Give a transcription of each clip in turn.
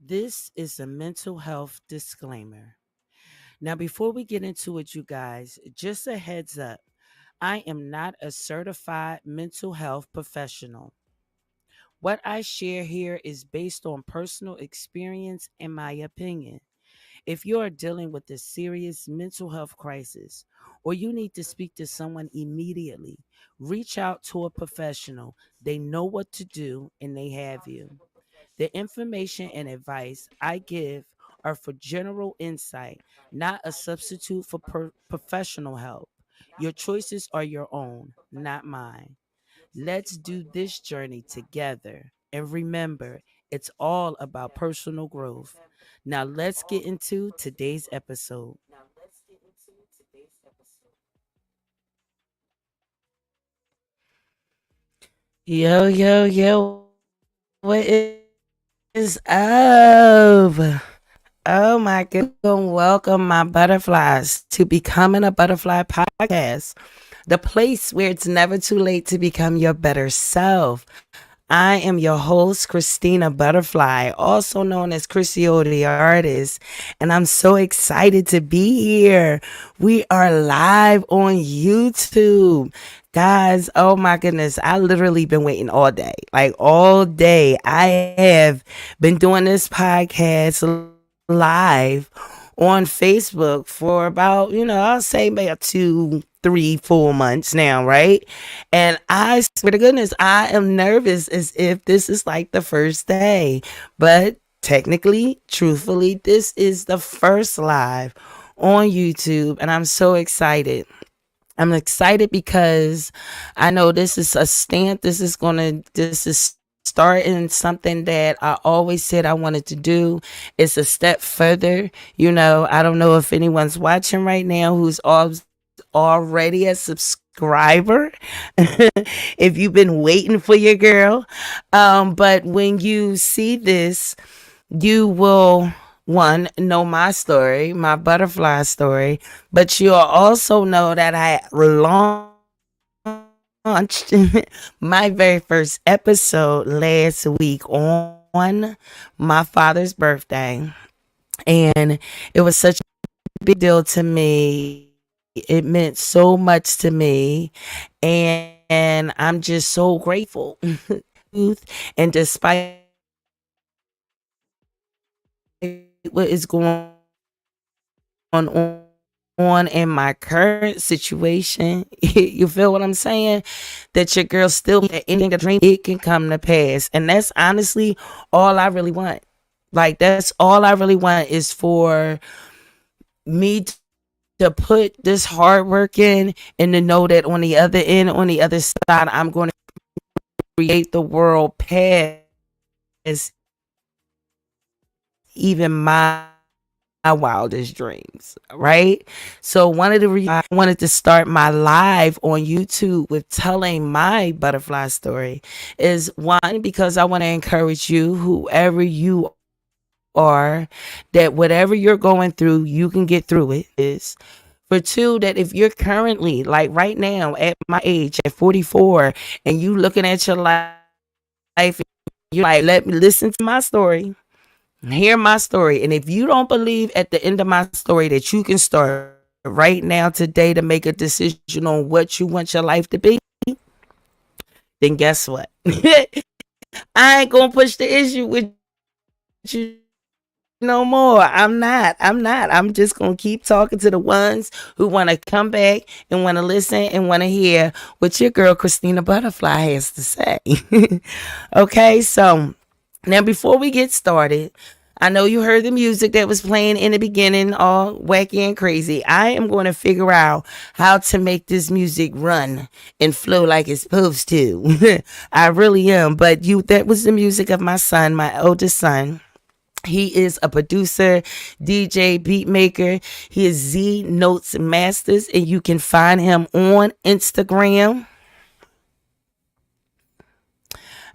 This is a mental health disclaimer. Now, before we get into it, you guys, just a heads up I am not a certified mental health professional. What I share here is based on personal experience and my opinion. If you are dealing with a serious mental health crisis or you need to speak to someone immediately, reach out to a professional. They know what to do and they have you. The information and advice I give are for general insight, not a substitute for professional help. Your choices are your own, not mine. Let's do this journey together. And remember, it's all about personal growth. Now, let's get into today's episode. Yo, yo, yo, what is up? Oh my goodness. Welcome, my butterflies, to Becoming a Butterfly podcast, the place where it's never too late to become your better self. I am your host, Christina Butterfly, also known as Chrissy the Artist, and I'm so excited to be here. We are live on YouTube. Guys, oh my goodness, I literally been waiting all day. Like all day. I have been doing this podcast live on Facebook for about, I'll say about 2, 3, 4 months now, right? And I swear to goodness, I am nervous as if this is like the first day. But technically, truthfully, this is the first live on YouTube, and I'm so excited. I'm excited because I know this is a stamp. This is starting something that I always said I wanted to do. It's a step further. I don't know if anyone's watching right now who's already a subscriber. If you've been waiting for your girl. But when you see this, you will one know my story, my butterfly story, but you'll also know that I launched my very first episode last week on my father's birthday, and it was such a big deal to me. It meant so much to me, and I'm just so grateful. And despite what is going on in my current situation, you feel what I'm saying? That your girl still anything that dream it can come to pass, and that's honestly all I really want. Like that's all I really want is for me to put this hard work in, and to know that on the other end, on the other side, I'm going to create the world past even my wildest dreams, right? So one of the reasons I wanted to start my live on YouTube with telling my butterfly story is one, because I want to encourage you, whoever you are, that whatever you're going through, you can get through it. Is for two, that if you're currently like right now at my age at 44 and you looking at your life, you're like, let me listen to my story. Hear my story. And if you don't believe at the end of my story that you can start right now today to make a decision on what you want your life to be, then guess what? I ain't gonna push the issue with you no more. I'm not. I'm just gonna keep talking to the ones who wanna come back and wanna listen and wanna hear what your girl Christina Butterfly has to say. Okay, so now before we get started, I know you heard the music that was playing in the beginning, all wacky and crazy. I am going to figure out how to make this music run and flow like it's supposed to. I really am. But that was the music of my son, my oldest son. He is a producer, DJ, beat maker. He is Z Notes Masters, and you can find him on Instagram.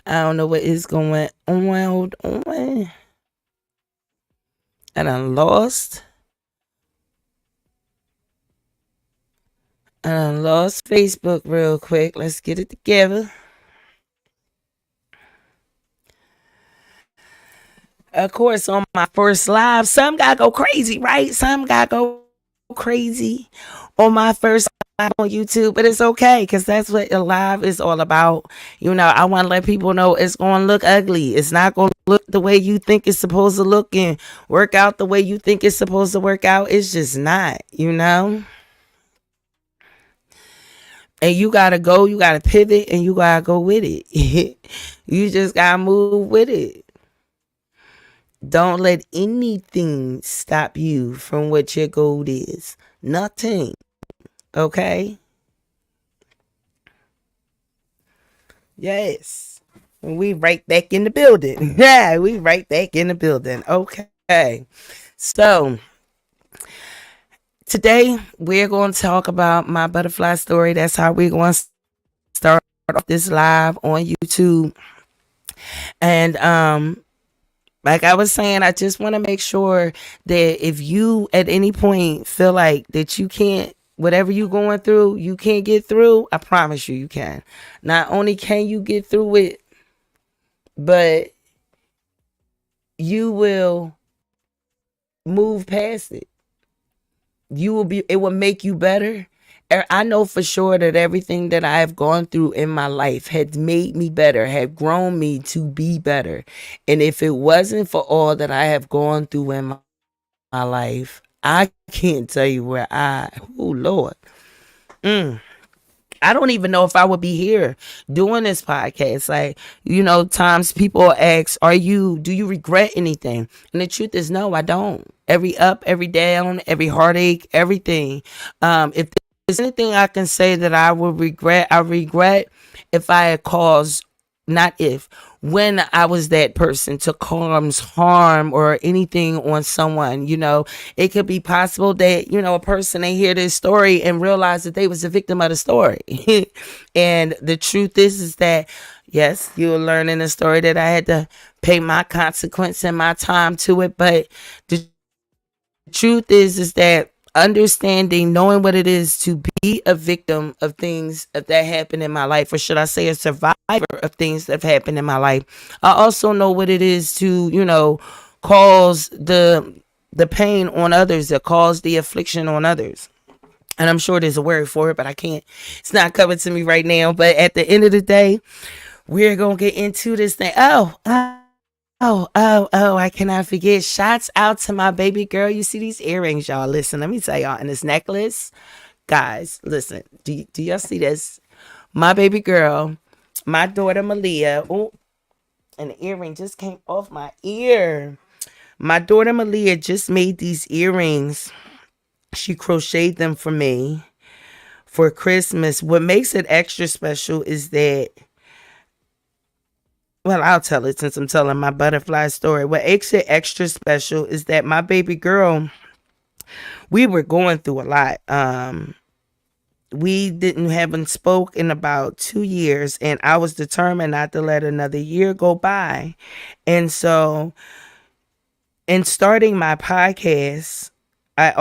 I don't know what is going on. Hold on. I done lost. I done lost Facebook real quick. Let's get it together. Of course, on my first live, some gotta go crazy, right? Some gotta go crazy on my first live on YouTube, but it's okay because that's what a live is all about. I want to let people know it's going to look ugly. It's not going to look the way you think it's supposed to look and work out the way you think it's supposed to work out. It's just not. And you gotta pivot, and you gotta go with it. You just gotta move with it. Don't let anything stop you from what your goal is. Nothing. Okay? Yes. We right back in the building. Yeah, we right back in the building. Okay. So today we're going to talk about my butterfly story. That's how we're going to start off this live on YouTube. And like I was saying, I just want to make sure that if you at any point feel like that you can't, whatever you going through, you can't get through, I promise you can. Not only can you get through it, but you will move past it. It will make you better. I know for sure that everything that I have gone through in my life has made me better, have grown me to be better. And if it wasn't for all that I have gone through in my life, I can't tell you oh Lord. I don't even know if I would be here doing this podcast. Like, times people ask, do you regret anything? And the truth is, no, I don't. Every up, every down, every heartache, everything. If there's anything I can say that I regret if I had caused, not if, when I was that person to cause harm or anything on someone. It could be possible that, a person, they hear this story and realize that they was a victim of the story. And the truth is that, yes, you're learning a story that I had to pay my consequence and my time to it. But the truth is that understanding, knowing what it is to be a victim of things that happened in my life, or should I say a survivor of things that have happened in my life. I also know what it is to, cause the pain on others, that cause the affliction on others. And I'm sure there's a word for it, but it's not coming to me right now. But at the end of the day, we're going to get into this thing. I cannot forget. Shouts out to my baby girl. You see these earrings, y'all. Listen, let me tell y'all. And this necklace, guys, listen. Do y'all see this? My baby girl, my daughter Malia. Oh, and the earring just came off my ear. My daughter Malia just made these earrings. She crocheted them for me for Christmas. What makes it extra special is that, well, I'll tell it since I'm telling my butterfly story. What makes it extra special is that my baby girl, we were going through a lot. We haven't spoke in about 2 years, and I was determined not to let another year go by. And so, in starting my podcast, I'm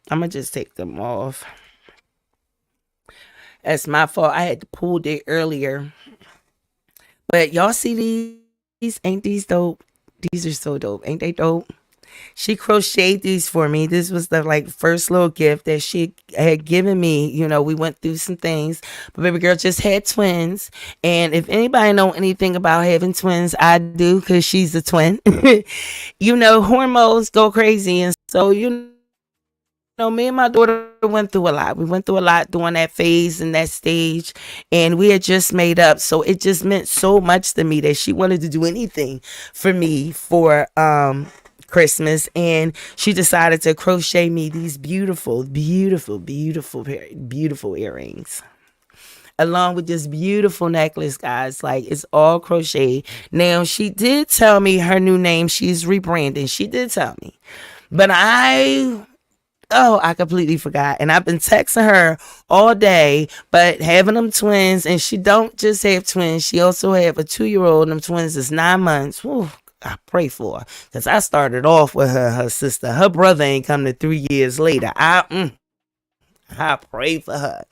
gonna just take them off. That's my fault. I had to pull it earlier. But y'all see these? Ain't these dope? These are so dope. Ain't they dope? She crocheted these for me. This was the first little gift that she had given me. We went through some things. But baby girl just had twins. And if anybody know anything about having twins, I do, because she's a twin. Hormones go crazy. And so, me and my daughter went through a lot. We went through a lot during that phase and that stage, and we had just made up. So it just meant so much to me that she wanted to do anything for me for Christmas, and she decided to crochet me these beautiful, beautiful, beautiful, beautiful earrings, along with this beautiful necklace, guys. Like, it's all crochet. Now, she did tell me her new name. She's rebranding. She did tell me, but I completely forgot. And I've been texting her all day, but having them twins, and she don't just have twins. She also have a 2-year-old, and them twins is 9 months. Whew, I pray for her, because I started off with her sister. Her brother ain't come to 3 years later. I pray for her.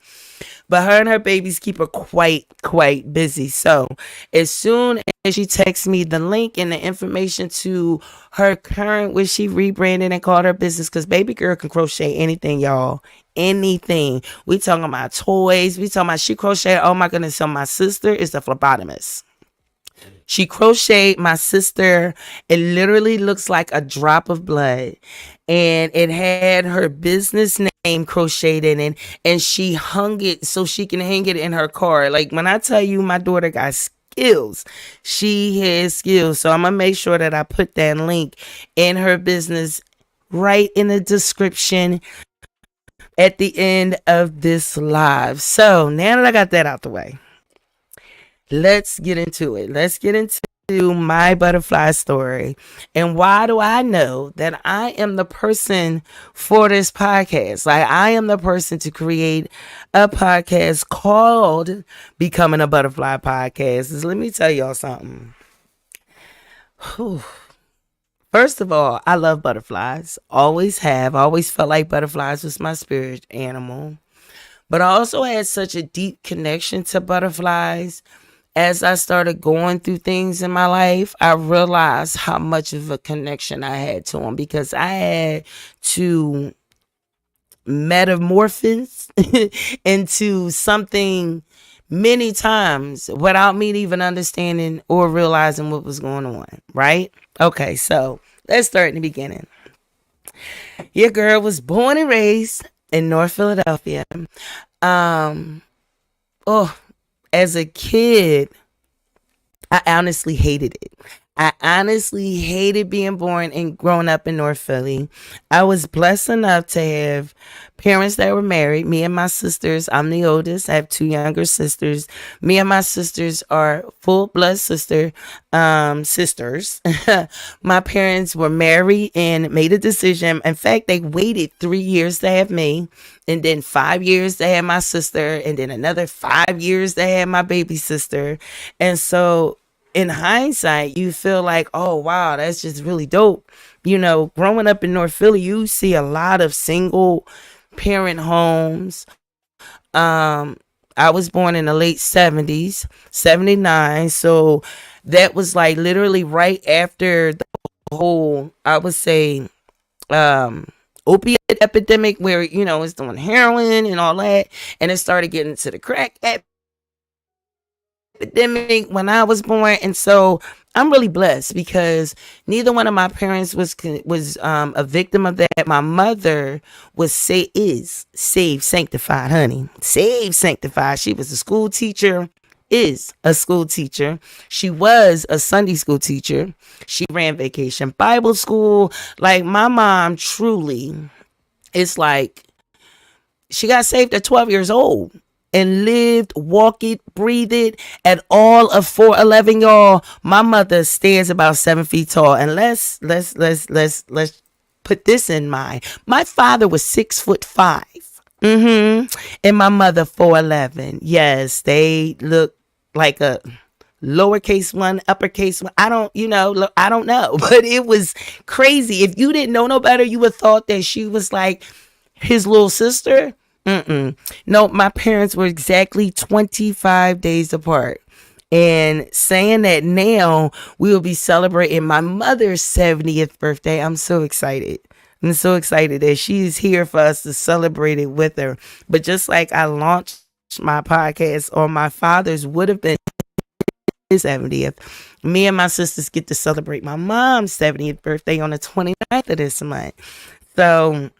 But her and her babies keep her quite busy. So as soon as she texts me the link and the information to her current, which she rebranded and called her business, because baby girl can crochet anything, y'all. Anything. We talking about toys. We talking about she crocheted. Oh my goodness. So my sister is a phlebotomist. She crocheted my sister. It literally looks like a drop of blood. And it had her business name crocheted in it. And she hung it so she can hang it in her car. Like when I tell you my daughter got skills, she has skills. So I'm going to make sure that I put that link in her business right in the description at the end of this live. So now that I got that out the way, let's get into it. Let's get into my butterfly story. And why do I know that I am the person for this podcast? Like, I am the person to create a podcast called Becoming a Butterfly Podcast. Let me tell y'all something. Whew. First of all, I love butterflies. Always have. Always felt like butterflies was my spirit animal. But I also had such a deep connection to butterflies. As I started going through things in my life, I realized how much of a connection I had to them, because I had to metamorphose into something many times without me even understanding or realizing what was going on, right? Okay, so let's start in the beginning. Your girl was born and raised in North Philadelphia. As a kid, I honestly hated it. I honestly hated being born and growing up in North Philly. I was blessed enough to have parents that were married. Me and my sisters, I'm the oldest. I have two younger sisters. Me and my sisters are full blood sisters. My parents were married and made a decision. In fact, they waited 3 years to have me, and then 5 years to have my sister, and then another 5 years to have my baby sister. And so in hindsight, you feel like, oh, wow, that's just really dope. You know, growing up in North Philly, you see a lot of single parent homes. I was born in the late 70s, 79. So that was like literally right after the whole, I would say, opiate epidemic, where, you know, it's doing heroin and all that. And it started getting to the crack epidemic when I was born. And so I'm really blessed because neither one of my parents was a victim of that. My mother is saved, sanctified, honey, saved, sanctified. She was a school teacher, is a school teacher. She was a Sunday school teacher. She ran Vacation Bible School. Like, my mom truly, it's like she got saved at 12 years old and lived, walk it, breathe it at all of 4'11", y'all. My mother stands about 7 feet tall. And let's put this in mind. My father was 6'5". And my mother 4'11". Yes, they look like a lowercase one, uppercase one. I don't know. But it was crazy. If you didn't know no better, you would have thought that she was like his little sister. No, my parents were exactly 25 days apart. And saying that now, we will be celebrating my mother's 70th birthday. I'm so excited. I'm so excited that she's here for us to celebrate it with her. But just like I launched my podcast on my father's, would have been his 70th, me and my sisters get to celebrate my mom's 70th birthday on the 29th of this month. So,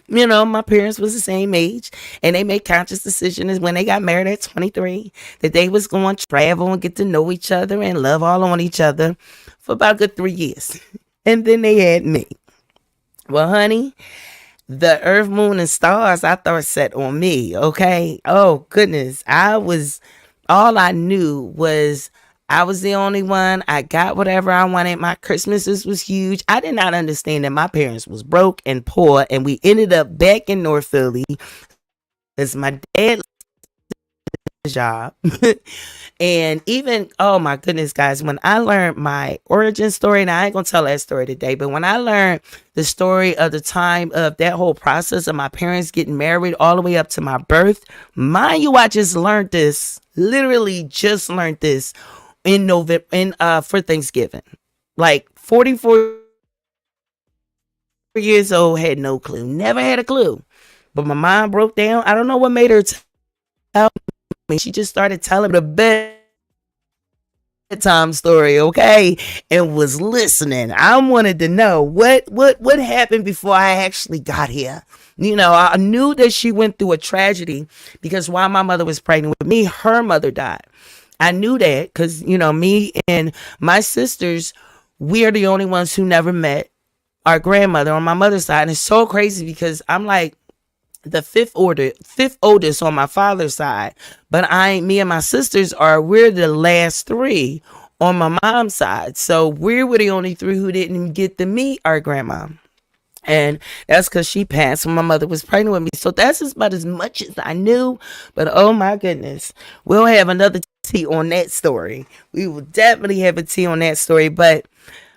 you know, my parents was the same age, and they made conscious decisions when they got married at 23 that they was going to travel and get to know each other and love all on each other for about a good 3 years. And then they had me. Well, honey, the earth, moon, and stars, I thought, set on me. Okay. Oh, goodness. All I knew was I was the only one. I got whatever I wanted. My Christmases was huge. I did not understand that my parents was broke and poor, and we ended up back in North Philly because my dad job. And even, oh my goodness, guys, when I learned my origin story, and I ain't gonna tell that story today, but when I learned the story of the time of that whole process of my parents getting married all the way up to my birth, mind you, I just learned this, literally just learned this in November, for Thanksgiving. Like 44 years old, had no clue, never had a clue. But my mom broke down. I don't know what made her tell me. She just started telling the bedtime story, okay, and was listening. I wanted to know what happened before I actually got here. You know, I knew that she went through a tragedy because while my mother was pregnant with me, her mother died. I knew that because, you know, me and my sisters, we're the only ones who never met our grandmother on my mother's side. And it's so crazy because I'm like the fifth oldest on my father's side, but me and my sisters we're the last three on my mom's side. So we were the only three who didn't get to meet our grandma. And that's because she passed when my mother was pregnant with me. So that's about as much as I knew. But oh my goodness, we'll have another tea on that story. We will definitely have a tea on that story. But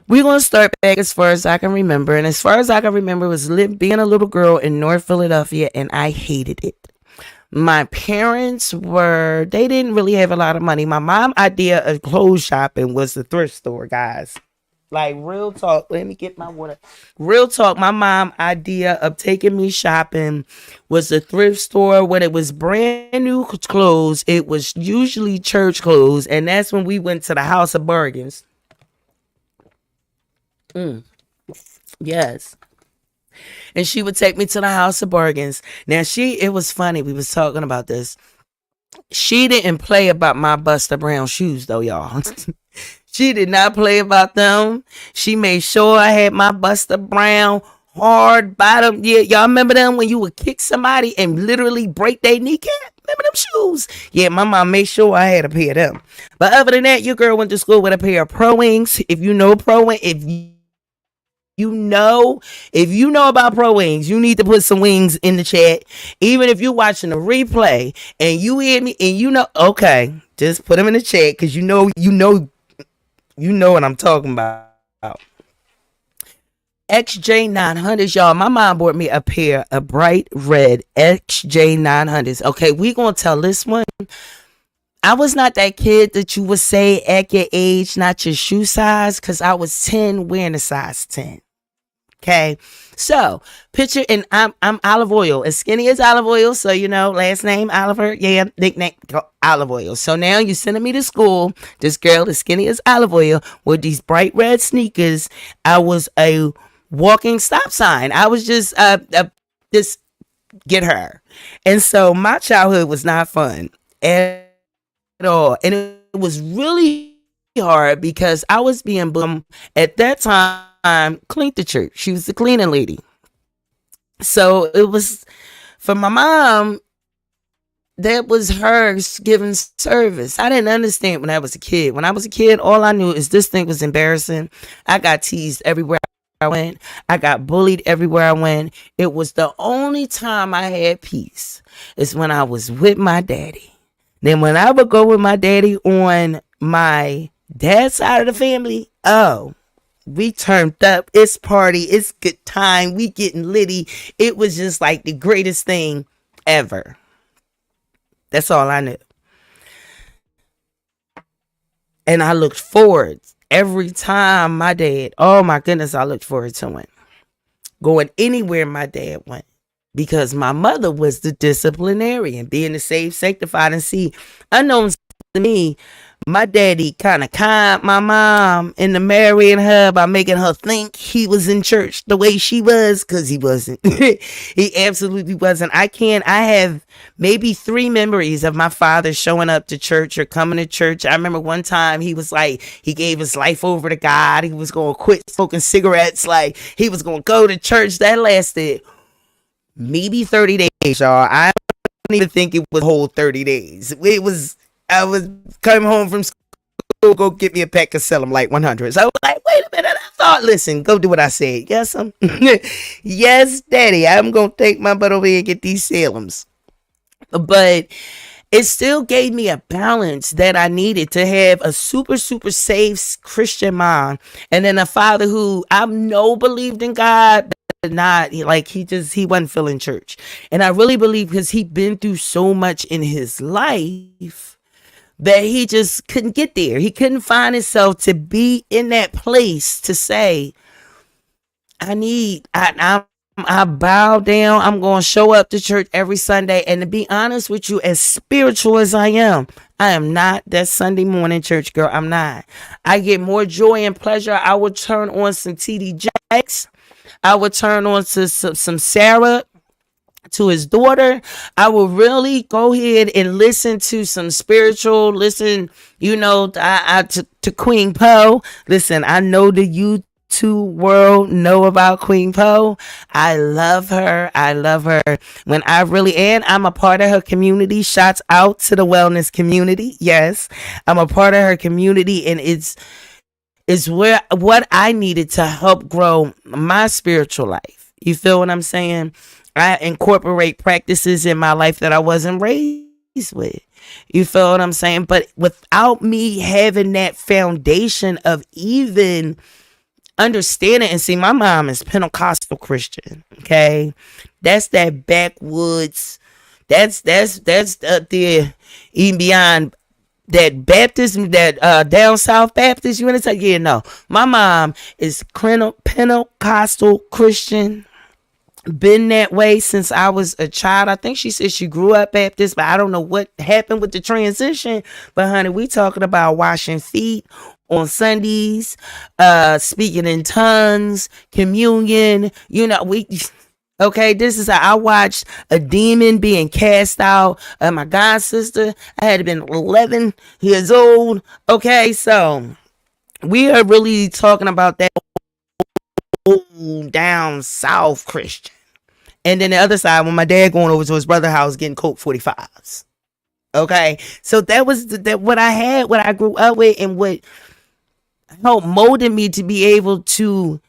we're going to start back as far as I can remember. And as far as I can remember was being a little girl in North Philadelphia, and I hated it. My parents they didn't really have a lot of money. My mom's idea of clothes shopping was the thrift store, guys. Like, real talk. Let me get my water. Real talk. My mom idea of taking me shopping was the thrift store. When it was brand new clothes, it was usually church clothes. And that's when we went to the House of Bargains. Yes. And she would take me to the House of Bargains. Now, it was funny. We was talking about this. She didn't play about my Buster Brown shoes, though, y'all. She did not play about them. She made sure I had my Buster Brown hard bottom. Yeah, y'all remember them when you would kick somebody and literally break their kneecap? Remember them shoes? Yeah, my mom made sure I had a pair of them. But other than that, your girl went to school with a pair of Pro Wings. If you know Pro Wings, if you know about Pro Wings, you need to put some wings in the chat. Even if you're watching a replay and you hear me and you know, okay, just put them in the chat because you know what I'm talking about. XJ900s, y'all. My mom bought me a pair of bright red XJ900s. Okay, we gonna tell this one. I was not that kid that you would say at your age, not your shoe size, because I was 10 wearing a size 10. Okay, so picture, and I'm Olive Oil, as skinny as Olive Oil. So, you know, last name Oliver, yeah, nickname Olive Oil. So now you sending me to school, this girl as skinny as Olive Oil with these bright red sneakers. I was a walking stop sign. I was just get her. And so my childhood was not fun at all, and it was really hard because I was being at that time. Cleaned the church. She was the cleaning lady. So it was, for my mom, that was her giving service. I didn't understand when I was a kid. When I was a kid, all I knew is this thing was embarrassing. I got teased everywhere I went. I got bullied everywhere I went. It was the only time I had peace is when I was with my daddy. Then when I would go with my daddy on my dad's side of the family, oh, we turned up. It's party. It's good time. We getting litty. It was just like the greatest thing ever. That's all I knew. And I looked forward every time my dad, oh my goodness, I looked forward to it. Going anywhere my dad went. Because my mother was the disciplinarian, being the saved, sanctified, and see, unknown to me, my daddy kind of conned my mom into marrying her by making her think he was in church the way she was, because he wasn't. He absolutely wasn't. I have maybe 3 memories of my father showing up to church or coming to church. I remember one time he was like, he gave his life over to God. He was going to quit smoking cigarettes. Like, he was going to go to church. That lasted maybe 30 days, y'all. I don't even think it was a whole 30 days. I was coming home from school, go get me a pack of Salem Light 100s. I was like, wait a minute. I thought, listen, go do what I said. Yes, yes, daddy, I'm going to take my butt over here and get these Salems. But it still gave me a balance that I needed to have a super, super safe Christian mom. And then a father who I know believed in God, but not like he wasn't feeling church. And I really believe because he'd been through so much in his life that he just couldn't get there. He couldn't find himself to be in that place to say, I bow down. I'm going to show up to church every Sunday. And to be honest with you, as spiritual as I am not that Sunday morning church girl. I'm not. I get more joy and pleasure. I would turn on some TD Jakes. I would turn on to some Sarah, to his daughter. I will really go ahead and listen to some spiritual, listen, to Queen Poe. Listen, I know the YouTube world know about Queen Poe. I love her. I love her. And I'm a part of her community. Shouts out to the wellness community. Yes, I'm a part of her community, and it's where what I needed to help grow my spiritual life. You feel what I'm saying? I incorporate practices in my life that I wasn't raised with. You feel what I'm saying? But without me having that foundation of even understanding, and see, my mom is Pentecostal Christian. Okay, that's that backwoods. That's up there, even beyond that Baptist, that down south Baptist. You want to say, yeah, no. My mom is Pentecostal Christian. Been that way since I was a child. I think she said she grew up Baptist, but I don't know what happened with the transition. But honey, we talking about washing feet on Sundays, speaking in tongues, communion. We okay. This is how I watched a demon being cast out. My god sister, I had been 11 years old. Okay, so we are really talking about that down south Christian. And then the other side, when my dad going over to his brother's house getting Coke 45s. Okay, so that was what I had, what I grew up with, and what helped molded me to be able to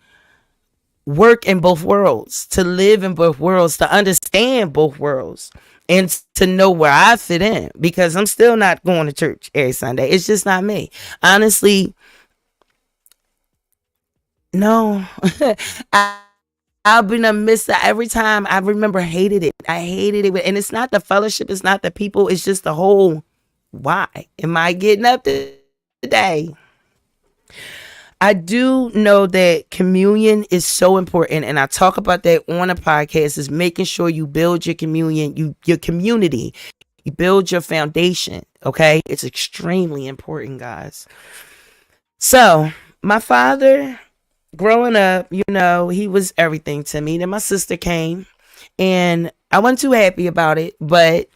work in both worlds, to live in both worlds, to understand both worlds, and to know where I fit in. Because I'm still not going to church every Sunday. It's just not me. Honestly, no. I've been a mister every time. I remember hated it. I hated it. And it's not the fellowship. It's not the people. It's just the whole, why am I getting up today? I do know that communion is so important. And I talk about that on a podcast, is making sure you build your communion, your community, you build your foundation. Okay. It's extremely important, guys. So my father, growing up, he was everything to me. Then my sister came, and I wasn't too happy about it, but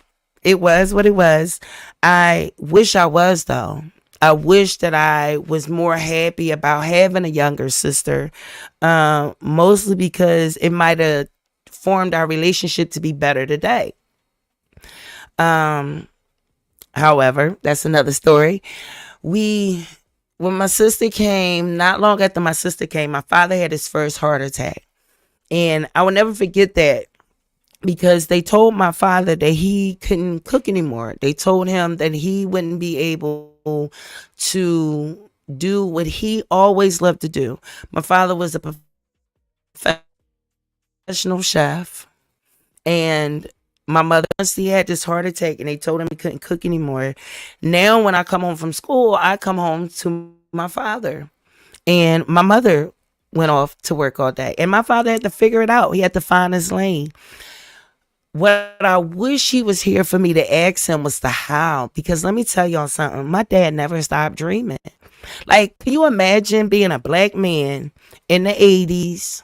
it was what it was. I wish I was, though. I wish that I was more happy about having a younger sister, mostly because it might have formed our relationship to be better today. However, that's another story. When my sister came, not long after my sister came, my father had his first heart attack. And I will never forget that, because they told my father that he couldn't cook anymore. They told him that he wouldn't be able to do what he always loved to do. My father was a professional chef, and my mother, once he had this heart attack and they told him he couldn't cook anymore. Now, when I come home from school, I come home to my father, and my mother went off to work all day, and my father had to figure it out. He had to find his lane. What I wish he was here for me to ask him was the how, because let me tell y'all something. My dad never stopped dreaming. Like, can you imagine being a black man in the 80s?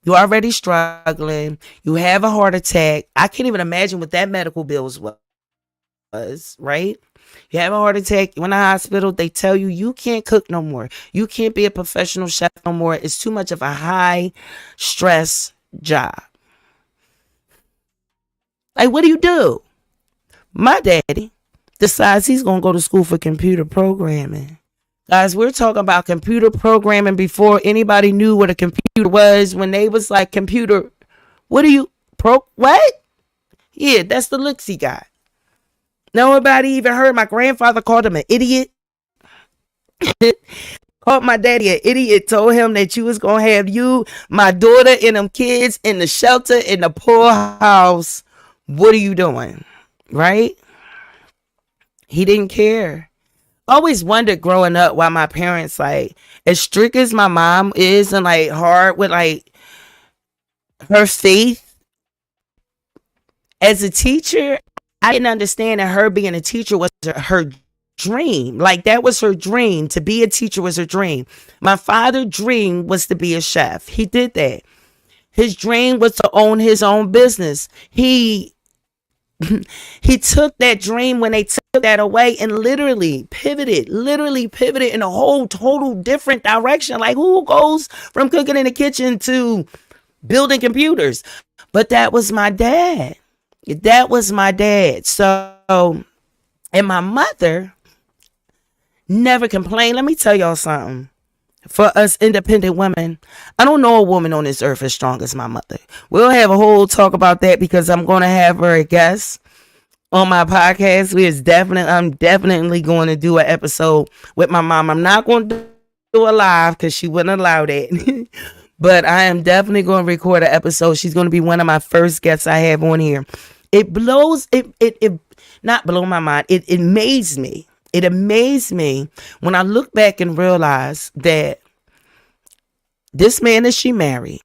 You're already struggling. You have a heart attack. I can't even imagine what that medical bills was, right? You have a heart attack. You're in the hospital. They tell you can't cook no more. You can't be a professional chef no more. It's too much of a high stress job. Like, what do you do? My daddy decides he's going to go to school for computer programming. Guys, we're talking about computer programming before anybody knew what a computer was. When they was like, computer, what? Yeah, that's the looks he got. Nobody even heard. My grandfather called him an idiot. Called my daddy an idiot. Told him that you was gonna have you, my daughter, and them kids in the shelter in the poorhouse. What are you doing? Right? He didn't care. Always wondered growing up why my parents, like, as strict as my mom is and like hard with like her faith as a teacher, I didn't understand that her being a teacher was her dream. Like, that was her dream. To be a teacher was her dream. My father's dream was to be a chef. He did that. His dream was to own his own business. He took that dream when they took that away and literally pivoted in a whole total different direction. Like, who goes from cooking in the kitchen to building computers? But that was my dad. That was my dad. So, and my mother never complained. Let me tell y'all something. For us independent women, I don't know a woman on this earth as strong as my mother. We'll have a whole talk about that because I'm going to have her a guest on my podcast. I'm definitely going to do an episode with my mom. I'm not going to do a live because she wouldn't allow that. But I am definitely going to record an episode. She's going to be one of my first guests I have on here. It not blow my mind. It amazed me. It amazed me when I look back and realize that this man that she married,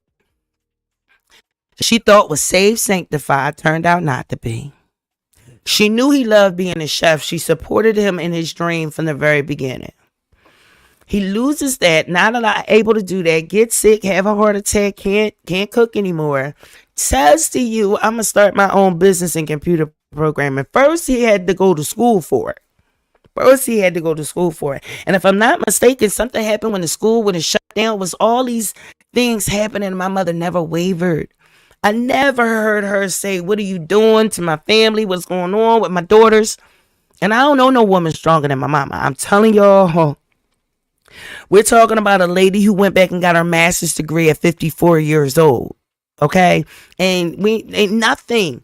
she thought was saved, sanctified, turned out not to be. She knew he loved being a chef. She supported him in his dream from the very beginning. He loses that, not able to do that, gets sick, have a heart attack, can't cook anymore. Says to you, I'm gonna start my own business in computer programming. First, he had to go to school for it. And if I'm not mistaken, something happened when the school would have shut down. Was all these things happening, and my mother never wavered. I never heard her say, "What are you doing?" to my family. What's going on with my daughters? And I don't know no woman stronger than my mama. I'm telling y'all, we're talking about a lady who went back and got her master's degree at 54 years old. Okay, and we ain't nothing.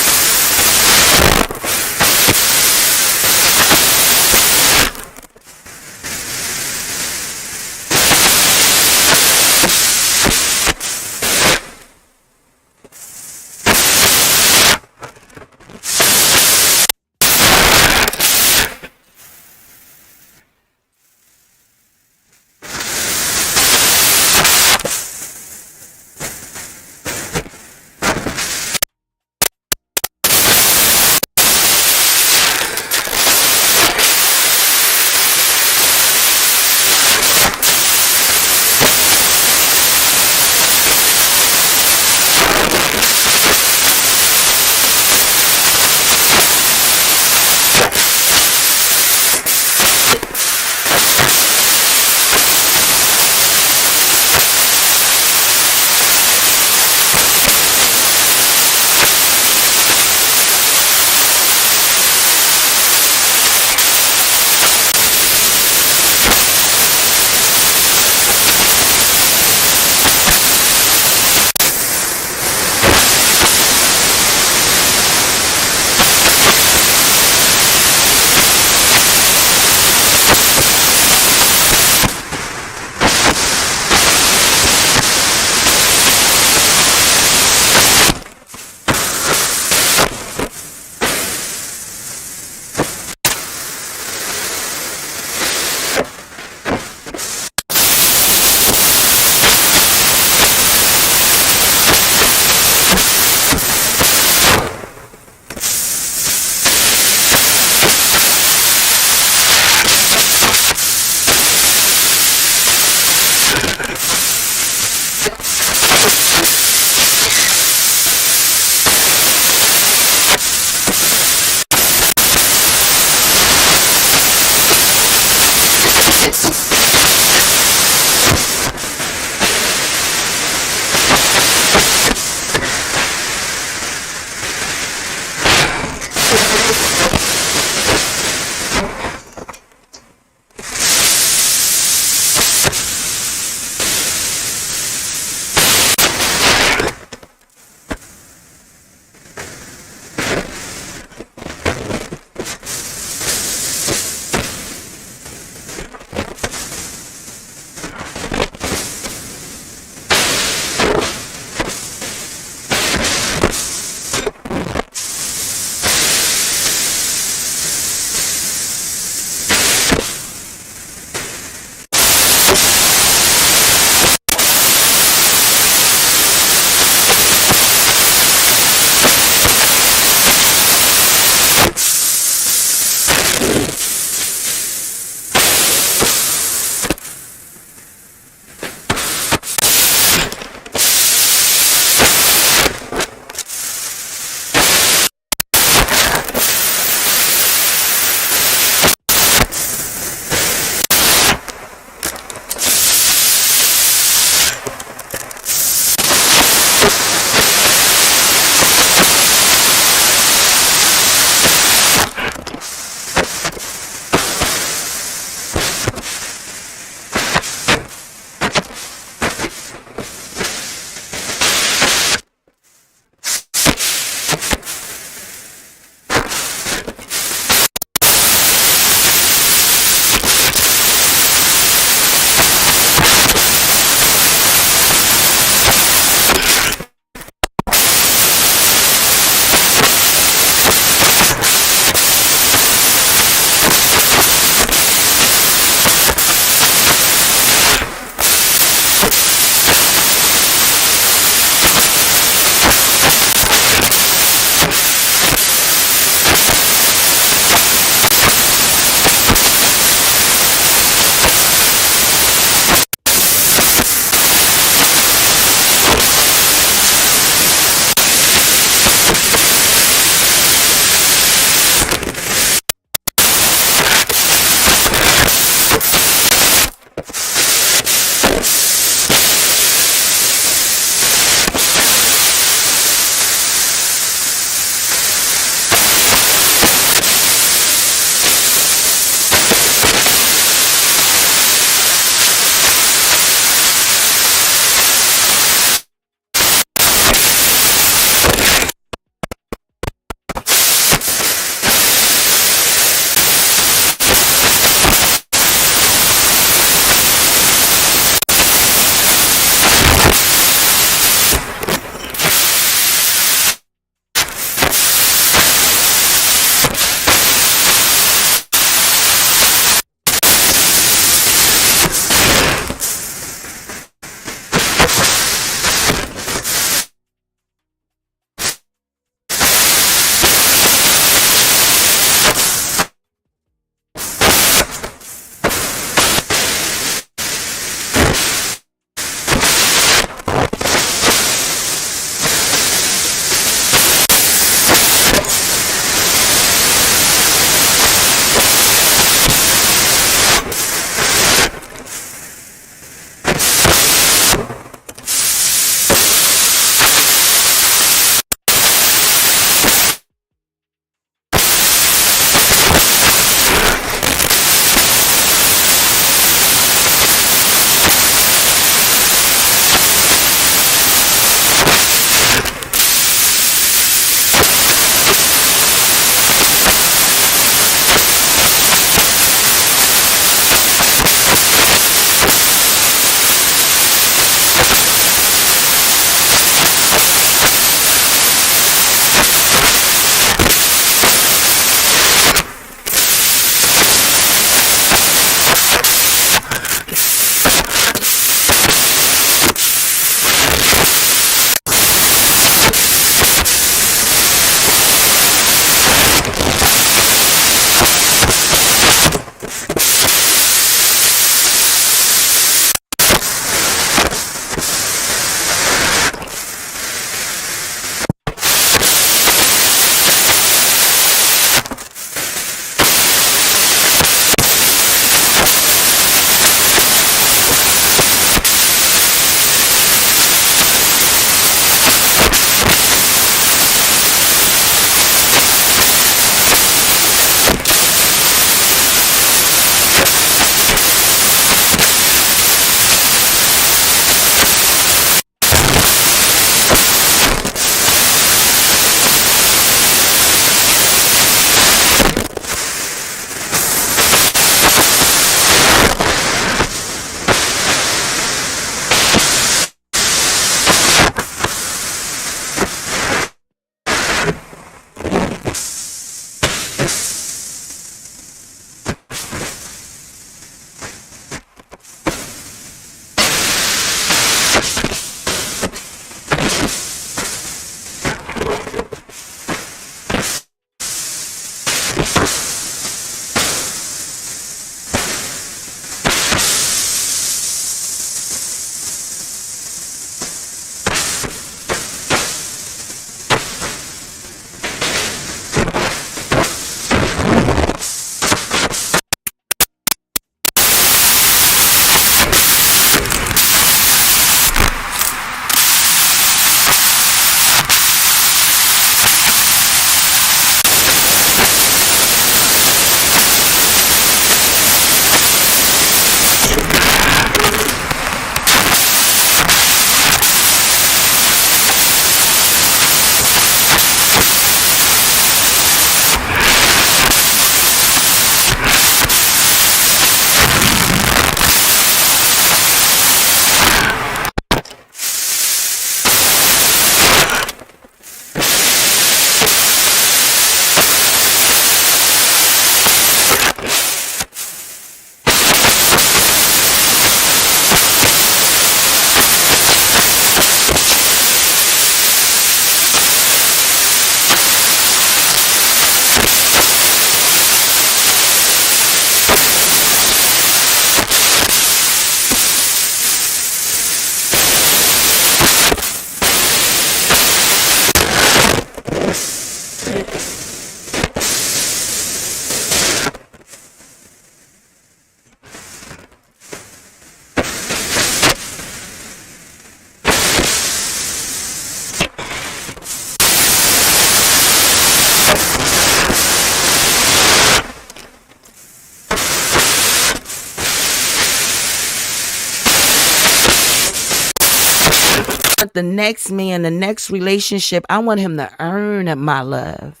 the next man, the next relationship, I want him to earn my love.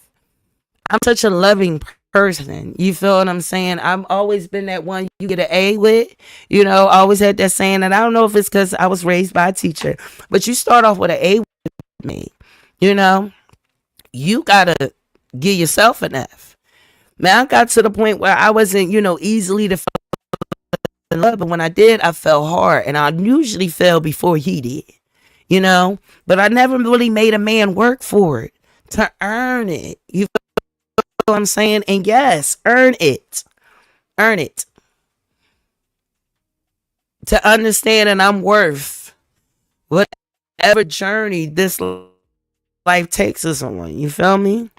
I'm such a loving person. You feel what I'm saying? I've always been that one you get an A with. You know, I always had that saying, and I don't know if it's because I was raised by a teacher, but you start off with an A with me. You know, you gotta give yourself an F. Man, I got to the point where I wasn't, easily to fall in love, but when I did, I fell hard, and I usually fell before he did. But I never really made a man work for it to earn it. You feel what I'm saying? And yes, earn it. Earn it. To understand that I'm worth whatever journey this life takes us on. You feel me?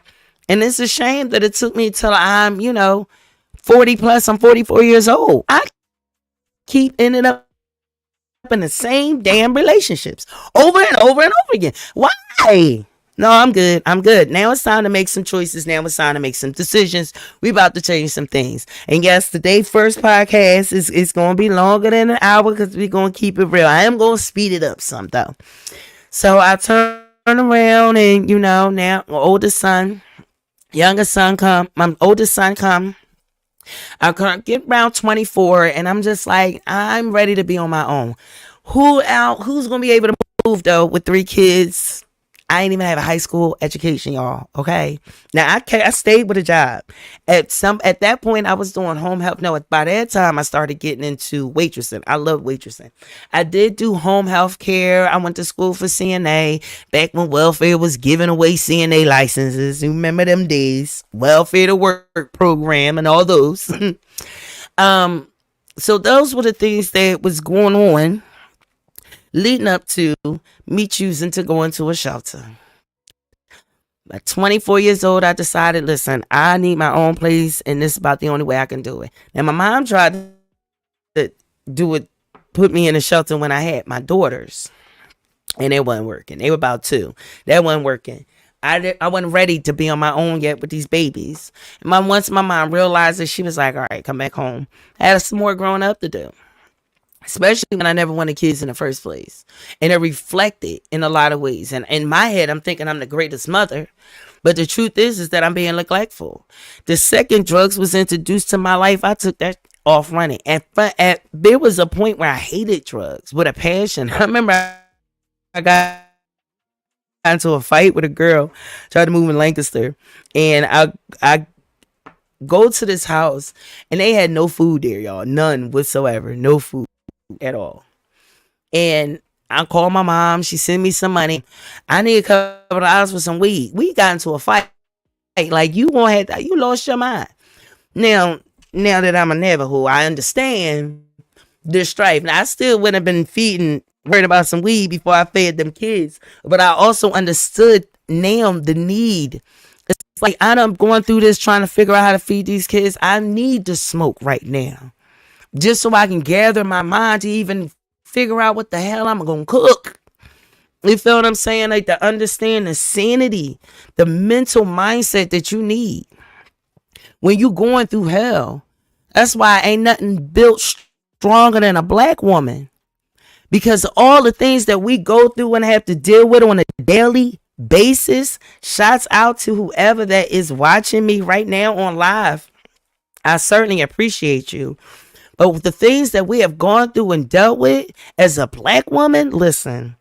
And it's a shame that it took me till I'm, 40 plus. I'm 44 years old. I keep ending up in the same damn relationships over and over and over again. Why? No, I'm good. I'm good. Now it's time to make some choices. Now it's time to make some decisions. We about to change some things. And yes, today's first podcast is going to be longer than an hour because we're going to keep it real. I am going to speed it up some though. So I turn around and, now my oldest son, youngest son come. My oldest son come. I can't get around 24 and I'm just like, I'm ready to be on my own. Who's going to be able to move though with 3 kids? I ain't even have a high school education, y'all. Okay. Now I stayed with a job. At that point I was doing home health. No, by that time I started getting into waitressing. I love waitressing. I did do home health care. I went to school for CNA back when welfare was giving away CNA licenses. You remember them days? Welfare to work program and all those. So those were the things that was going on leading up to me choosing to go into a shelter. At 24 years old, I decided, listen, I need my own place, and this is about the only way I can do it. Now, my mom tried to put me in a shelter when I had my daughters, and it wasn't working. They were about 2. That wasn't working. I wasn't ready to be on my own yet with these babies. And once my mom realized it, she was like, all right, come back home. I had some more growing up to do. Especially when I never wanted kids in the first place. And it reflected in a lot of ways. And in my head, I'm thinking I'm the greatest mother. But the truth is that I'm being neglectful. The second drugs was introduced to my life, I took that off running. And there was a point where I hated drugs with a passion. I remember I got into a fight with a girl, tried to move in Lancaster. And I go to this house, and they had no food there, y'all. None whatsoever. No food at all. And I called my mom. She sent me some money. I need a couple of dollars for some weed. We got into a fight. Like you lost your mind. Now that I'm a Navajo, I understand the strife. Now I still wouldn't have been worried about some weed before I fed them kids. But I also understood now the need. It's like I'm going through this trying to figure out how to feed these kids. I need to smoke right now. Just so I can gather my mind to even figure out what the hell I'm going to cook. You feel what I'm saying? Like to understand the sanity, the mental mindset that you need when you going through hell. That's why ain't nothing built stronger than a black woman. Because all the things that we go through and have to deal with on a daily basis, shouts out to whoever that is watching me right now on live. I certainly appreciate you. But with the things that we have gone through and dealt with as a black woman, listen,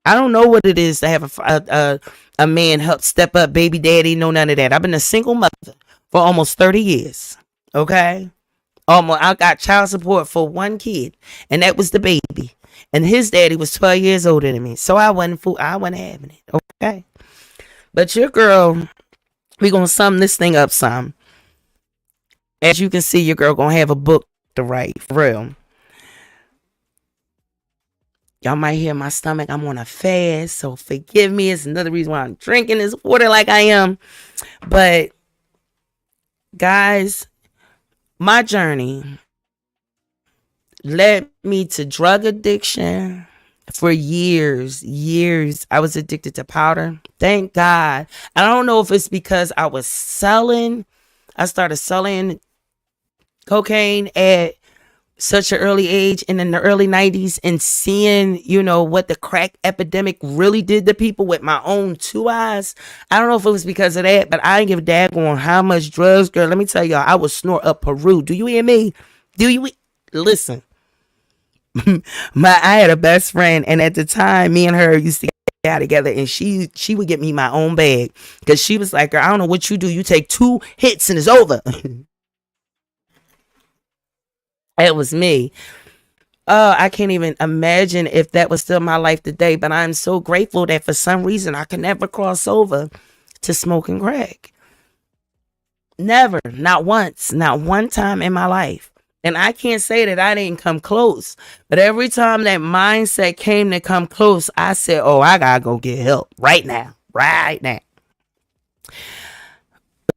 I don't know what it is to have a man help step up, baby daddy, no none of that. I've been a single mother for almost 30 years. Okay? I got child support for 1 kid, and that was the baby. And his daddy was 12 years older than me. So I wasn't having it. Okay? But your girl, we gonna sum this thing up some. As you can see, your girl gonna have a book to write, for real. Y'all might hear my stomach. I'm on a fast, so forgive me. It's another reason why I'm drinking this water like I am. But guys, my journey led me to drug addiction. For years, I was addicted to powder. Thank God. I don't know if it's because I started selling cocaine at such an early age and in the early 90s and seeing, what the crack epidemic really did to people with my own two eyes. I don't know if it was because of that, but I didn't give a daggone how much drugs, girl. Let me tell y'all, I would snort up Peru. Do you hear me? Do you listen? I had a best friend, and at the time, me and her used to get out together, and she would get me my own bag because she was like, girl, I don't know what you do. You take 2 hits and it's over. It was me. Oh, I can't even imagine if that was still my life today, but I'm so grateful that for some reason I could never cross over to smoking crack. Never, not once, not one time in my life. And I can't say that I didn't come close, but every time that mindset came to come close, I said, oh, I gotta go get help right now, right now.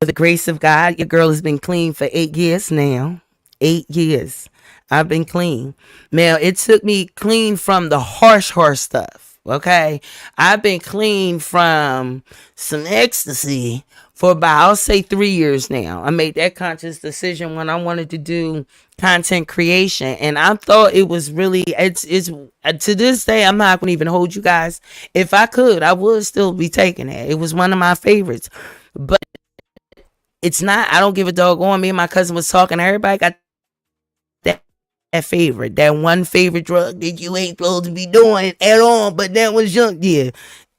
With the grace of God, your girl has been clean for 8 years now. 8 years. I've been clean. Now, it took me clean from the harsh stuff. Okay. I've been clean from some ecstasy for about, I'll say 3 years now. I made that conscious decision when I wanted to do content creation. And I thought it was really, it's to this day, I'm not going to even hold you guys. If I could, I would still be taking it. It was one of my favorites. But it's not, I don't give a doggone. Me and my cousin was talking. Everybody got that favorite, that one favorite drug that you ain't supposed to be doing at all, but that was junk. Yeah,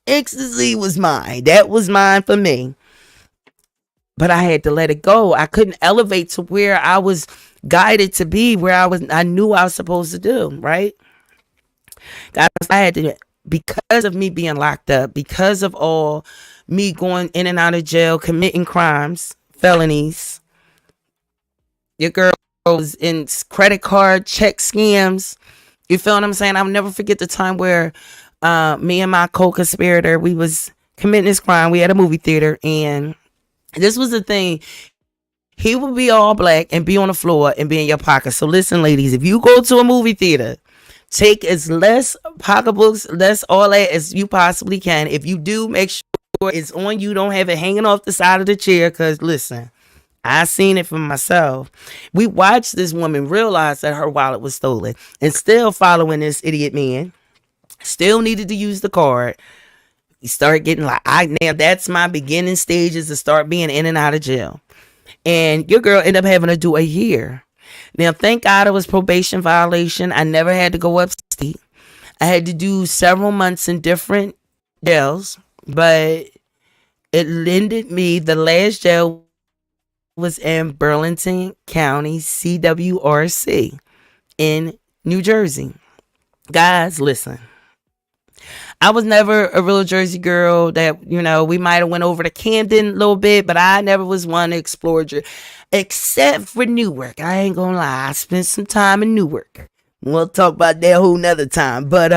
ecstasy was mine. That was mine for me. But I had to let it go. I couldn't elevate to where I was guided to be, where I knew I was supposed to do, right? Guys, I had to, because of me being locked up, because of all me going in and out of jail, committing crimes, felonies. Your girl was in credit card check scams. You feel what I'm saying? I'll never forget the time where me and my co-conspirator, we was committing this crime. We had a movie theater, and this was the thing. He would be all black and be on the floor and be in your pocket. So listen, ladies, if you go to a movie theater, take as less pocketbooks, less all that as you possibly can. If you do, make sure it's on you. Don't have it hanging off the side of the chair, because listen, I seen it for myself. We watched this woman realize that her wallet was stolen and still following this idiot man. Still needed to use the card. You start getting like, now that's my beginning stages to start being in and out of jail. And your girl ended up having to do a year. Now, thank God it was probation violation. I never had to go upstate. I had to do several months in different jails, but it lended me, the last jail was in Burlington County, CWRC in New Jersey. Guys, listen. I was never a real Jersey girl that, we might have went over to Camden a little bit, but I never was one to explore Jersey, except for Newark. I ain't gonna lie. I spent some time in Newark. We'll talk about that a whole nother time. But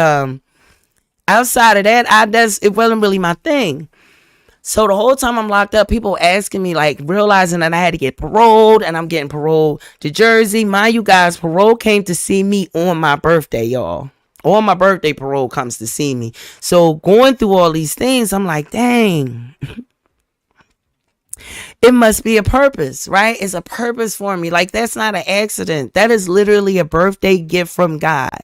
outside of that, it wasn't really my thing. So the whole time I'm locked up, people asking me, like, realizing that I had to get paroled, and I'm getting paroled to Jersey. Mind you guys, parole came to see me on my birthday, y'all. On my birthday, parole comes to see me. So going through all these things, I'm like, dang, it must be a purpose, right? It's a purpose for me. Like, that's not an accident. That is literally a birthday gift from God,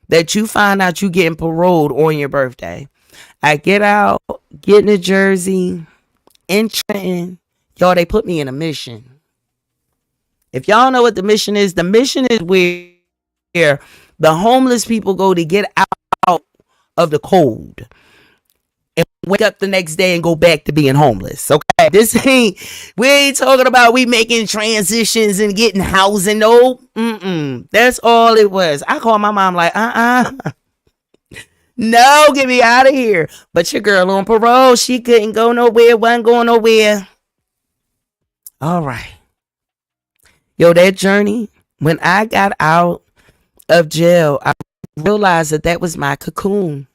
that you find out you getting paroled on your birthday. I get out, get into Jersey, in Trenton. Y'all, they put me in a mission. If y'all know what the mission is where the homeless people go to get out of the cold and wake up the next day and go back to being homeless. Okay, we ain't talking about we making transitions and getting housing. No, that's all it was. I called my mom like, no, get me out of here. But your girl on parole, she couldn't go nowhere, wasn't going nowhere. All right. Yo, that journey, when I got out of jail, I realized that was my cocoon.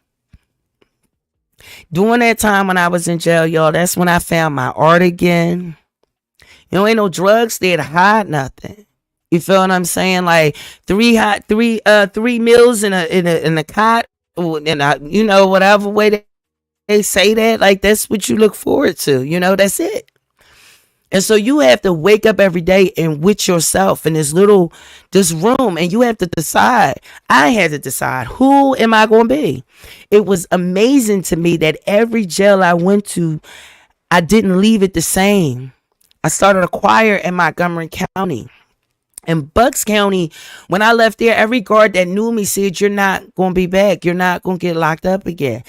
During that time when I was in jail, y'all, that's when I found my art again. Ain't no drugs there to hide nothing. You feel what I'm saying? Like three meals in a cot, and whatever way they say that, like that's what you look forward to. That's it. And so you have to wake up every day and with yourself in this room, and you have to decide. I had to decide, who am I going to be? It was amazing to me that every jail I went to, I didn't leave it the same. I started a choir in Montgomery County. In Bucks County, when I left there, every guard that knew me said, "You're not going to be back. You're not going to get locked up again."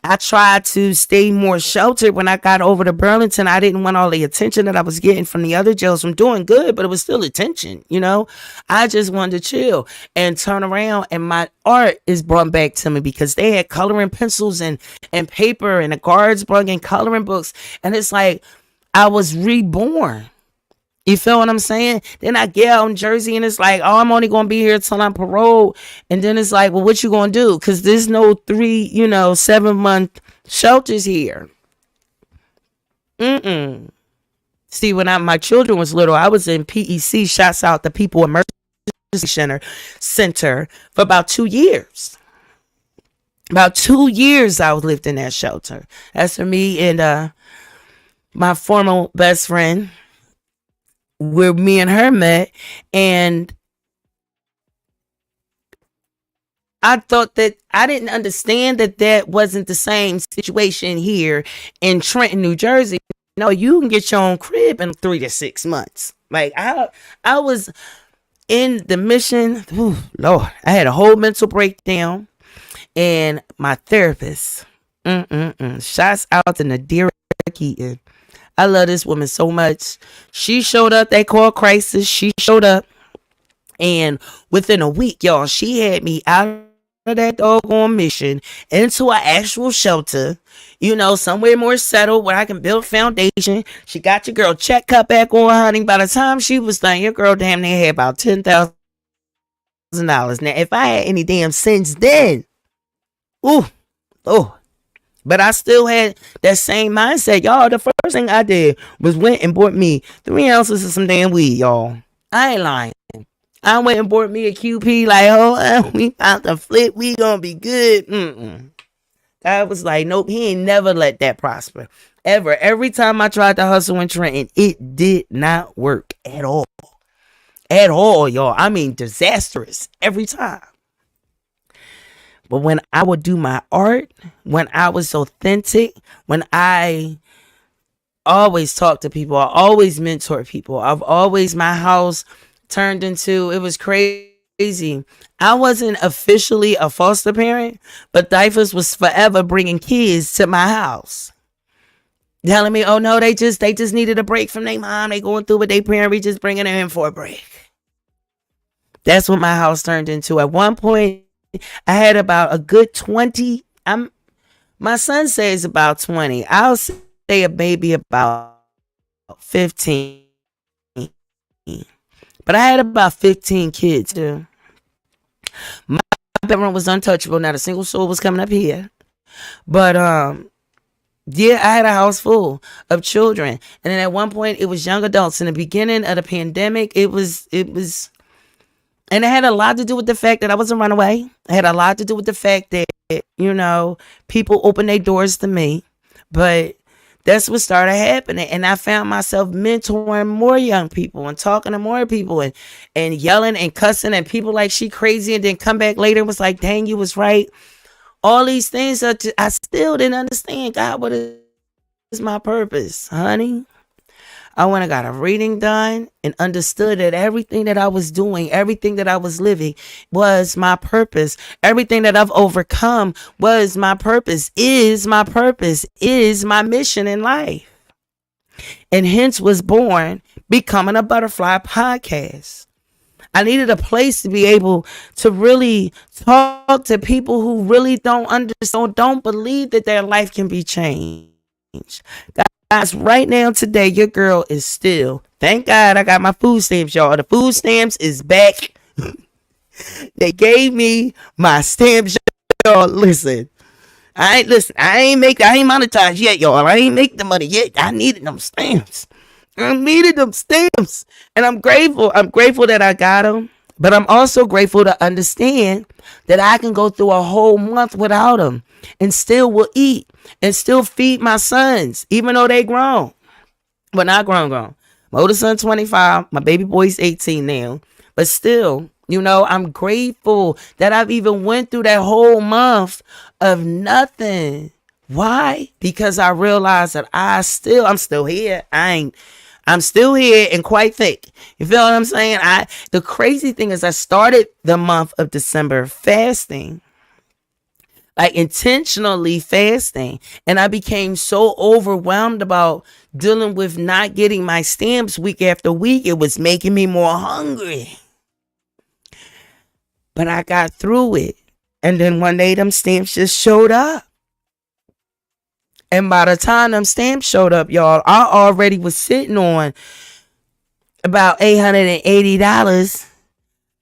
I tried to stay more sheltered when I got over to Burlington. I didn't want all the attention that I was getting from the other jails. I'm doing good, but it was still attention, you know? I just wanted to chill and turn around, and my art is brought back to me because they had coloring pencils and paper, and the guards brought in coloring books. And it's like I was reborn. You feel what I'm saying? Then I get out in Jersey and it's like, oh, I'm only going to be here till I'm paroled. And then it's like, well, what you going to do? Because there's no 7-month shelters here. See, when my children was little, I was in PEC, shouts out the People Emergency Center, for about 2 years. About 2 years I lived in that shelter. That's for me and my former best friend, where me and her met. And I thought that I didn't understand that wasn't the same situation here in Trenton, New Jersey. No, you can get your own crib in 3 to 6 months. Like I was in the mission. Ooh, Lord, I had a whole mental breakdown, and my therapist, shouts out to Nadira Keaton. I love this woman so much. She showed up. They called crisis. She showed up. And within a week, y'all, she had me out of that doggone mission into an actual shelter, somewhere more settled where I can build foundation. She got your girl check cut back on, honey. By the time she was done, your girl damn near had about $10,000. Now, if I had any damn sense then, oh. But I still had that same mindset, y'all. The first thing I did was went and bought me 3 ounces of some damn weed, y'all. I ain't lying. I went and bought me a QP, like, oh, we about to flip, we gonna be good. I was like, nope, he ain't never let that prosper. Ever. Every time I tried to hustle in Trenton, it did not work at all. At all, y'all. I mean, disastrous every time. But when I would do my art, when I was authentic, when I always talk to people, I always mentor people, my house turned into, it was crazy. I wasn't officially a foster parent, but Dyfus was forever bringing kids to my house. Telling me, oh no, they just needed a break from their mom. They going through with their parent, we just bringing them in for a break. That's what my house turned into. At one point, I had about a good 20. My son says about 20. I'll say a baby about 15. But I had about 15 kids too. My bedroom was untouchable. Not a single soul was coming up here. But yeah, I had a house full of children. And then at one point it was young adults. In the beginning of the pandemic, it was and it had a lot to do with the fact that I was a runaway. It had a lot to do with the fact that, people opened their doors to me. But that's what started happening. And I found myself mentoring more young people and talking to more people and yelling and cussing and people like she crazy, and then come back later and was like, dang, you was right. All these things I still didn't understand. God, what is my purpose, honey? I went and got a reading done and understood that everything that I was doing, everything that I was living was my purpose. Everything that I've overcome was my purpose, is my mission in life. And hence was born Becoming a Butterfly podcast. I needed a place to be able to really talk to people who really don't understand, don't believe that their life can be changed. Guys, right now, today, your girl is still, thank God I got my food stamps, y'all. The food stamps is back. They gave me my stamps, y'all. Listen, I ain't monetized yet, y'all. I ain't make the money yet. I needed them stamps. And I'm grateful. I'm grateful that I got them. But I'm also grateful to understand that I can go through a whole month without them and still will eat and still feed my sons, even though they grown. Well, not grown. My oldest son 25. My baby boy's 18 now. But still, I'm grateful that I've even went through that whole month of nothing. Why? Because I realized that I'm still here. I'm still here and quite thick. You feel what I'm saying? The crazy thing is I started the month of December fasting, like intentionally fasting. And I became so overwhelmed about dealing with not getting my stamps week after week. It was making me more hungry. But I got through it. And then one day them stamps just showed up. And by the time them stamps showed up, y'all, I already was sitting on about $880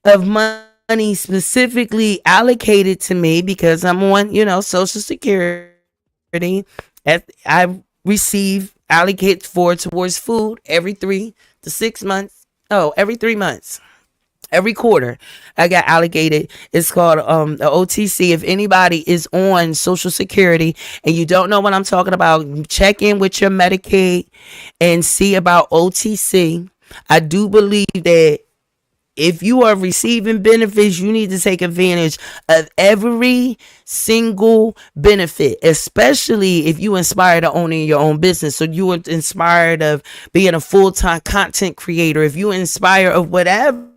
of money specifically allocated to me because I'm on, Social Security. I receive allocate for towards food every 3 to 6 months. Oh, every 3 months. Every quarter I got allocated. It's called the OTC. If anybody is on Social Security and you don't know what I'm talking about, check in with your Medicaid and see about OTC. I do believe that if you are receiving benefits, you need to take advantage of every single benefit, especially if you inspire to owning your own business. So you are inspired of being a full-time content creator. If you inspire of whatever,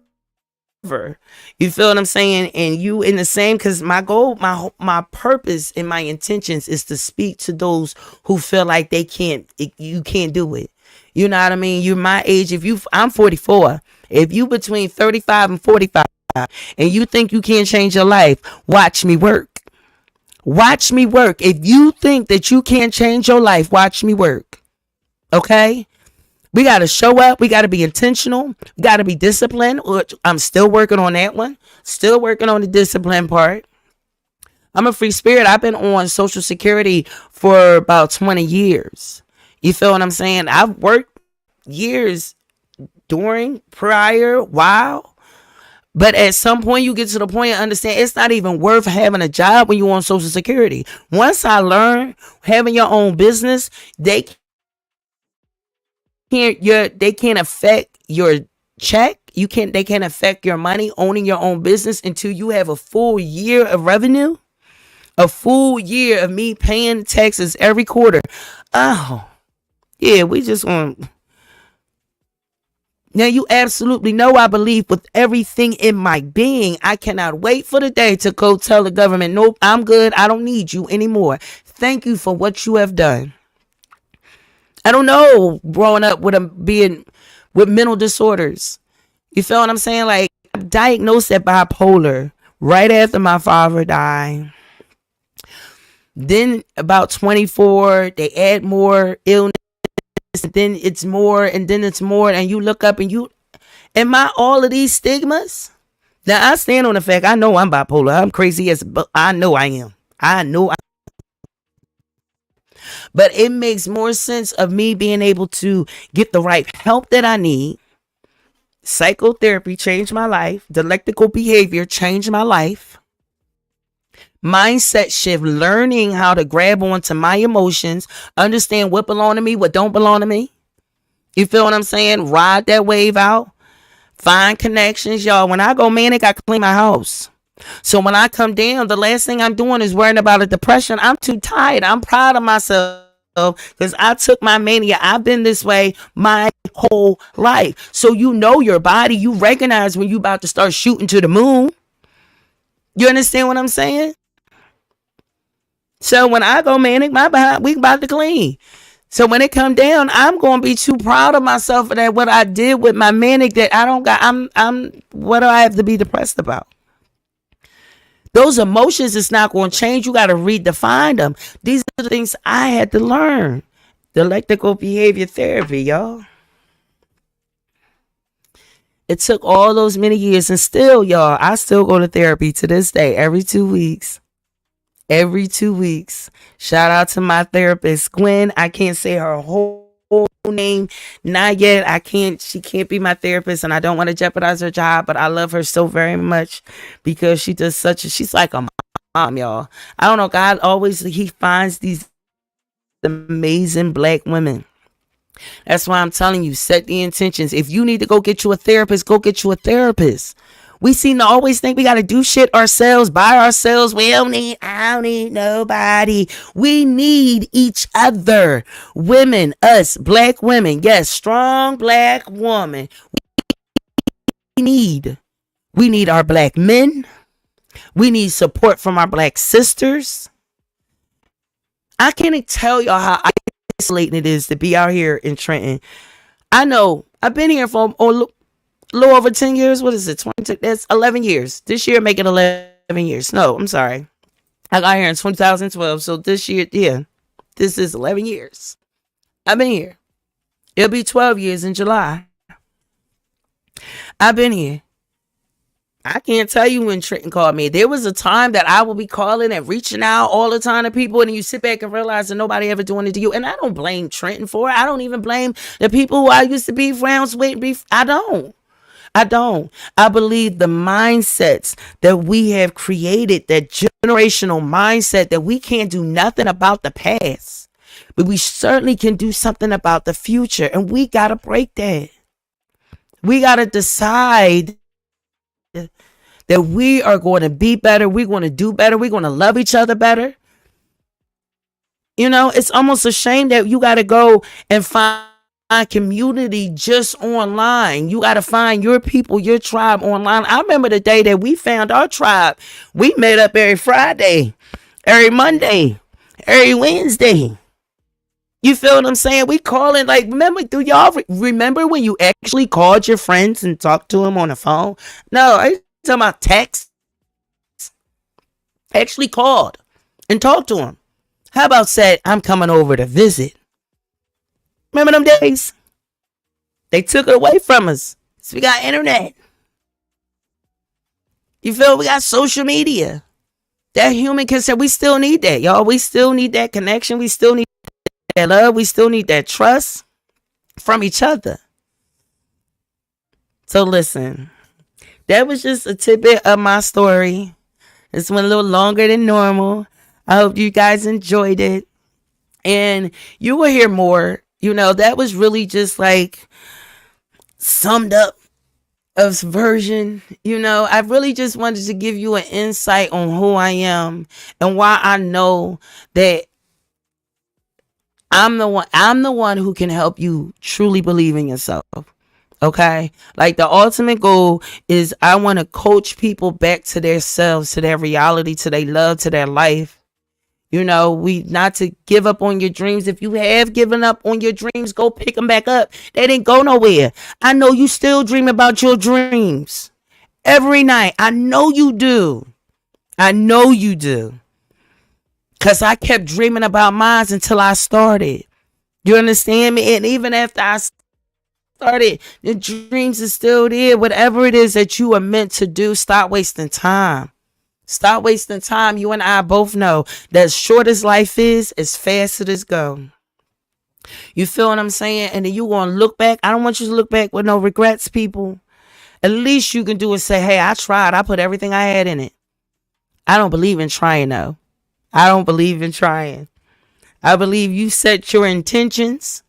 you feel what I'm saying? And you in the same, because my goal, my purpose and my intentions is to speak to those who feel like you can't do it. You know what I mean? You're my age. I'm 44. If you between 35 and 45 and you think you can't change your life, watch me work. Watch me work. If you think that you can't change your life, watch me work. Okay? We got to show up. We got to be intentional. We got to be disciplined. Which I'm still working on that one. Still working on the discipline part. I'm a free spirit. I've been on Social Security for about 20 years. You feel what I'm saying? I've worked years prior, while. But at some point, you get to the point and understand it's not even worth having a job when you're on Social Security. Once I learned having your own business, they can't affect your check. They can't affect your money owning your own business until you have a full year of revenue, a full year of me paying taxes every quarter. Oh, yeah, we just want. Now you absolutely know I believe with everything in my being. I cannot wait for the day to go tell the government, nope, I'm good. I don't need you anymore. Thank you for what you have done. I don't know, growing up being with mental disorders. You feel what I'm saying? Like, I'm diagnosed at bipolar right after my father died. Then about 24, they add more illness. And then it's more, and then it's more. And you look up and am I all of these stigmas? Now, I stand on the fact, I know I'm bipolar. I'm crazy but I know I am. But it makes more sense of me being able to get the right help that I need. Psychotherapy changed my life. Dialectical behavior changed my life. Mindset shift, learning how to grab onto my emotions, understand what belong to me, what don't belong to me. You feel what I'm saying? Ride that wave out. Find connections, y'all. When I go manic, I clean my house. So when I come down, the last thing I'm doing is worrying about a depression. I'm too tired. I'm proud of myself because I took my mania. I've been this way my whole life. So you know your body. You recognize when you about to start shooting to the moon. You understand what I'm saying? So when I go manic, my behind, we about to clean. So when it come down, I'm going to be too proud of myself for that, what I did with my manic, that I don't got, what do I have to be depressed about? Those emotions is not going to change. You got to redefine them. These are the things I had to learn. Dialectical behavior therapy, y'all. It took all those many years, and still, y'all, I still go to therapy to this day, every 2 weeks. Every 2 weeks. Shout out to my therapist, Gwen. I can't say her whole name, not yet. She can't be my therapist, and I don't want to jeopardize her job, but I love her so very much because she does she's like a mom, y'all. I don't know, God always, he finds these amazing black women That's why I'm telling you, set the intentions. If you need to go get you a therapist, go get you a therapist. We seem to always think we got to do shit ourselves, by ourselves. I don't need nobody. We need each other. Women, us, black women. Yes, strong black woman. We need. We need our black men. We need support from our black sisters. I can't tell y'all how isolating it is to be out here in Trenton. I know I've been here for a little over 10 years. What is it? 20? That's 11 years. This year, make it 11 years. No, I'm sorry. I got here in 2012. So this year, yeah, this is 11 years. I've been here. It'll be 12 years in July. I've been here. I can't tell you when Trenton called me. There was a time that I would be calling and reaching out all the time to people, and you sit back and realize that nobody ever doing it to you. And I don't blame Trenton for it. I don't even blame the people who I used to be friends with. I don't. I believe the mindsets that we have created, that generational mindset, that we can't do nothing about the past, but we certainly can do something about the future. And we got to break that. We got to decide that we are going to be better. We're going to do better. We're going to love each other better. You know, it's almost a shame that you got to go and find community just online. You got to find your people, your tribe online. I remember the day that we found our tribe. We met up every Friday, every Monday, every Wednesday. You feel what I'm saying? We calling, like, do y'all remember when you actually called your friends and talked to them on the phone? No, I talking about text. Actually called and talked to them. How about said, I'm coming over to visit? Remember them days? They took it away from us. So we got internet. You feel? We got social media. That human connection, we still need that, y'all. We still need that connection. We still need that love. We still need that trust from each other. So listen, that was just a tidbit of my story. This went a little longer than normal. I hope you guys enjoyed it. And you will hear more. You know, that was really just like summed up of version. You know, I really just wanted to give you an insight on who I am and why I know that I'm the one who can help you truly believe in yourself. Okay. Like the ultimate goal is I want to coach people back to their selves, to their reality, to their love, to their life. You know, we not to give up on your dreams. If you have given up on your dreams, go pick them back up. They didn't go nowhere. I know you still dream about your dreams every night. I know you do. I know you do. Because I kept dreaming about mine until I started. You understand me? And even after I started, the dreams are still there. Whatever it is that you are meant to do, stop wasting time. Stop wasting time. You and I both know that as short as life is, as fast as it go. You feel what I'm saying? And then you going to look back. I don't want you to look back with no regrets, people. At least you can do is say, hey, I tried. I put everything I had in it. I don't believe in trying, though. I don't believe in trying. I believe you set your intentions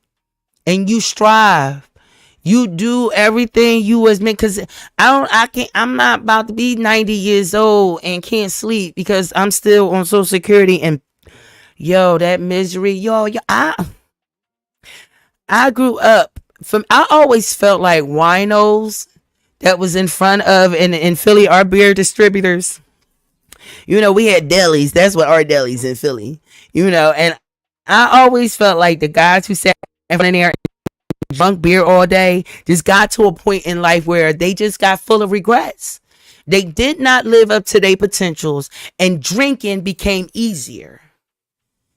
and you strive. You do everything you was meant, because I'm not about to be 90 years old and can't sleep because I'm still on Social Security and that misery. I grew up I always felt like winos that was in front of in Philly, our beer distributors. You know, we had delis. That's what our delis in Philly. You know, and I always felt like the guys who sat in front of there drunk beer all day just got to a point in life where they just got full of regrets. They did not live up to their potentials, and drinking became easier.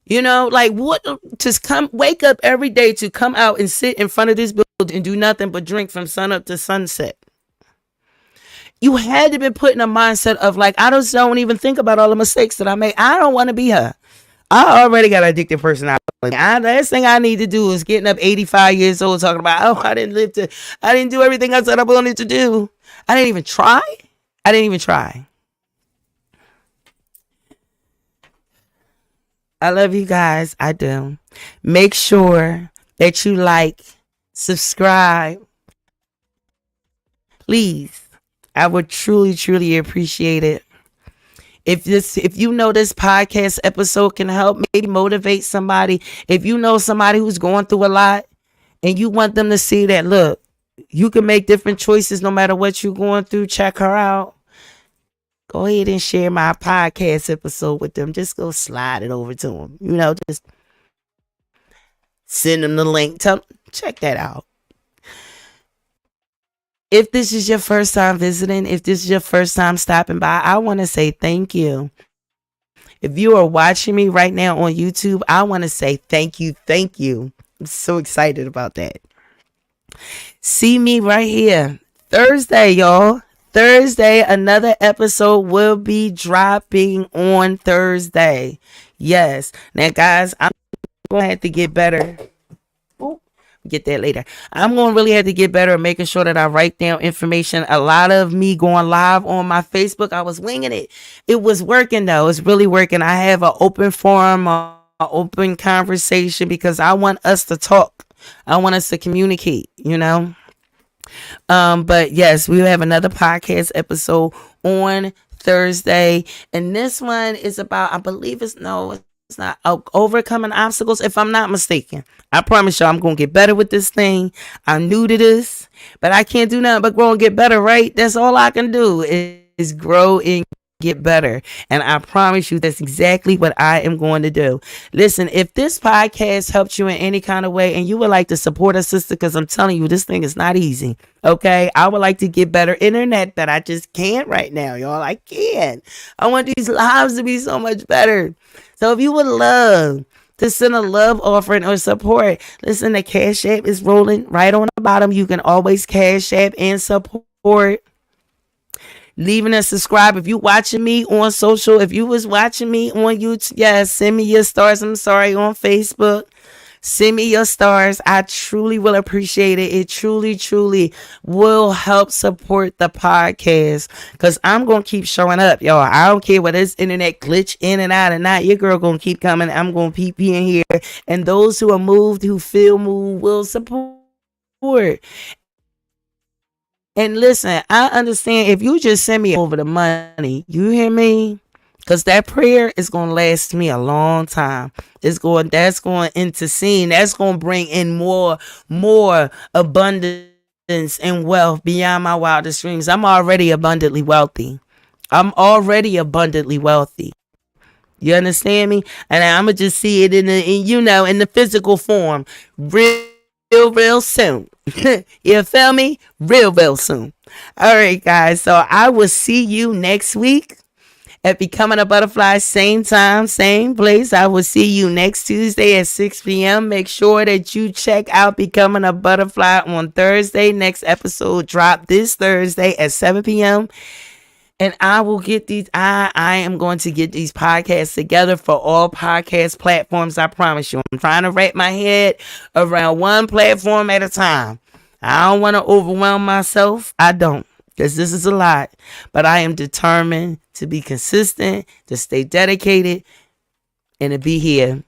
You know, like what to wake up every day to come out and sit in front of this building and do nothing but drink from sun up to sunset. You had to be put in a mindset of like, I just don't even think about all the mistakes that I made. I don't want to be her. I already got an addictive personality. Last thing I need to do is getting up 85 years old talking about, I didn't do everything I said I wanted to do. I didn't even try. I love you guys. I do. Make sure that you like, subscribe. Please. I would truly, truly appreciate it. If you know this podcast episode can help maybe motivate somebody, if you know somebody who's going through a lot and you want them to see that, look, you can make different choices no matter what you're going through, check her out. Go ahead and share my podcast episode with them. Just go slide it over to them. Just send them the link. Tell them, check that out. If this is your first time visiting, if this is your first time stopping by, I want to say thank you. If you are watching me right now on YouTube, I want to say thank you. Thank you. I'm so excited about that. See me right here Thursday, y'all. Thursday, another episode will be dropping on Thursday. Yes. Now, guys, I'm going to have to get better. Get that later. I'm going to really have to get better at making sure that I write down information. A lot of me going live on my Facebook, I was winging it. It was working, though. It's really working. I have an open forum, an open conversation, because I want us to talk. I want us to communicate, But yes, we have another podcast episode on Thursday. And this one is about, I believe it's not overcoming obstacles, if I'm not mistaken. I promise you, I'm going to get better with this thing. I'm new to this, but I can't do nothing but grow and get better, right? That's all I can do is grow and get better. And I promise you, that's exactly what I am going to do. Listen, if this podcast helped you in any kind of way and you would like to support a sister, because I'm telling you, this thing is not easy. Okay, I would like to get better internet, but I just can't right now, y'all. I can't. I want these lives to be so much better. So if you would love to send a love offering or support, listen, the Cash App is rolling right on the bottom. You can always Cash App and support. Leaving a subscribe. If you watching me on social, if you was watching me on YouTube, yes, send me your stars. I'm sorry, on Facebook. Send me your stars. I truly will appreciate it. It truly, truly will help support the podcast, because I'm going to keep showing up, y'all. I don't care what this internet glitch in and out or not. Your girl going to keep coming. I'm going to keep being here. And those who are moved, who feel moved, will support. And listen, I understand if you just send me over the money, you hear me? Because that prayer is going to last me a long time. That's going into scene. That's going to bring in more abundance and wealth beyond my wildest dreams. I'm already abundantly wealthy. You understand me? And I'm going to just see it in the physical form. Real soon. You feel me? Real soon. All right, guys. So I will see you next week at Becoming a Butterfly, same time, same place. I will see you next Tuesday at 6 p.m. Make sure that you check out Becoming a Butterfly on Thursday. Next episode drop this Thursday at 7 p.m. And I will get these. I am going to get these podcasts together for all podcast platforms. I promise you. I'm trying to wrap my head around one platform at a time. I don't want to overwhelm myself. I don't, because this is a lot. But I am determined to be consistent, to stay dedicated, and to be here.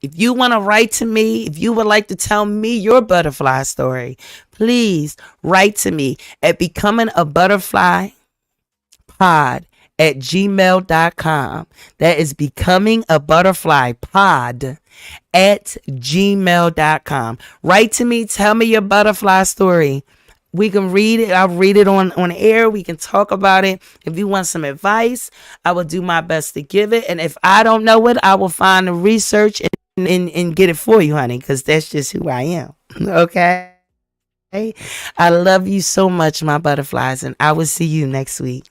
If you want to write to me, if you would like to tell me your butterfly story, please write to me at becomingabutterflypod at gmail.com. That is becomingabutterflypod at gmail.com. Write to me. Tell me your butterfly story. We can read it. I'll read it on air. We can talk about it. If you want some advice, I will do my best to give it. And if I don't know it, I will find the research and get it for you, honey, because that's just who I am. Okay? I love you so much, my butterflies, and I will see you next week.